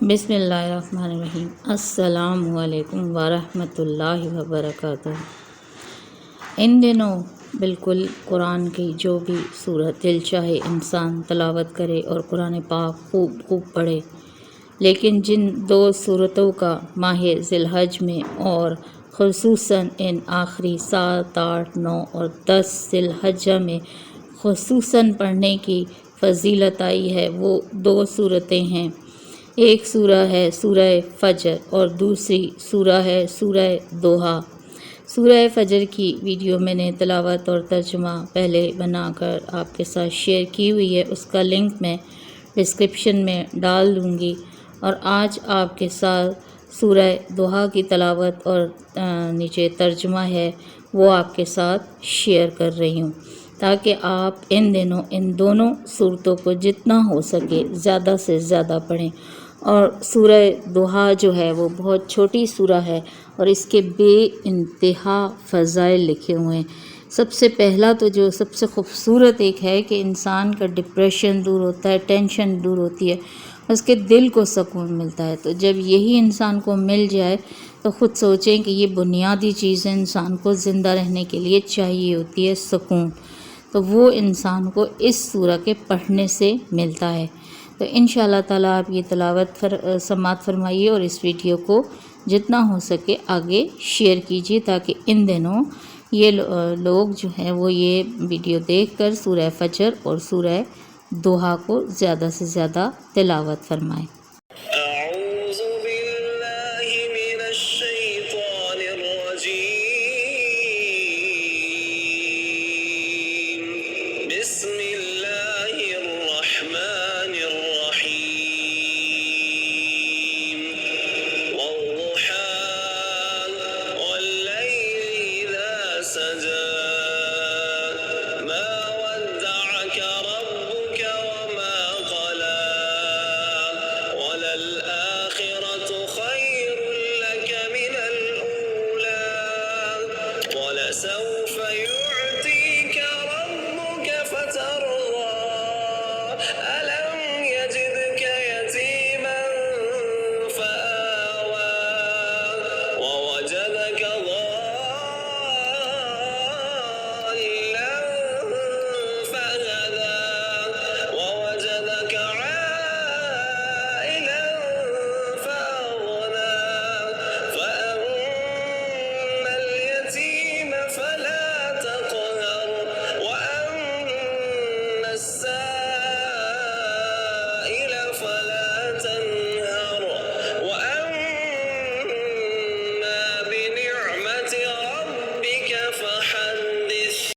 بسم اللہ الرحمن الرحیم۔ السلام علیکم ورحمۃ اللہ وبرکاتہ۔ ان دنوں بالکل قرآن کی جو بھی صورت دل چاہے انسان تلاوت کرے اور قرآن پاک خوب پڑھے، لیکن جن دو صورتوں کا ماہ ذی الحج میں اور خصوصاً ان آخری 7، 8، 9 اور 10 ذی الحجہ میں خصوصاً پڑھنے کی فضیلت آئی ہے، وہ دو صورتیں ہیں۔ ایک سورہ ہے سورہ فجر اور دوسری سورہ ہے سورہ ضحیٰ۔ سورہ فجر کی ویڈیو میں نے تلاوت اور ترجمہ پہلے بنا کر آپ کے ساتھ شیئر کی ہوئی ہے، اس کا لنک میں ڈسکرپشن میں ڈال دوں گی، اور آج آپ کے ساتھ سورہ ضحیٰ کی تلاوت اور نیچے ترجمہ ہے وہ آپ کے ساتھ شیئر کر رہی ہوں، تاکہ آپ ان دنوں ان دونوں صورتوں کو جتنا ہو سکے زیادہ سے زیادہ پڑھیں۔ اور سورہ ضحیٰ جو ہے وہ بہت چھوٹی سورہ ہے اور اس کے بے انتہا فضائل لکھے ہوئے ہیں۔ سب سے پہلا تو جو سب سے خوبصورت ایک ہے کہ انسان کا ڈپریشن دور ہوتا ہے، ٹینشن دور ہوتی ہے، اس کے دل کو سکون ملتا ہے۔ تو جب یہی انسان کو مل جائے تو خود سوچیں کہ یہ بنیادی چیزیں انسان کو زندہ رہنے کے لیے چاہیے ہوتی ہے، سکون، تو وہ انسان کو اس سورہ کے پڑھنے سے ملتا ہے۔ تو انشاءاللہ تعالیٰ آپ یہ تلاوت سماعت فرمائیے اور اس ویڈیو کو جتنا ہو سکے آگے شیئر کیجیے، تاکہ ان دنوں یہ لوگ جو ہیں وہ یہ ویڈیو دیکھ کر سورہ فجر اور سورہ ضحیٰ کو زیادہ سے زیادہ تلاوت فرمائیں۔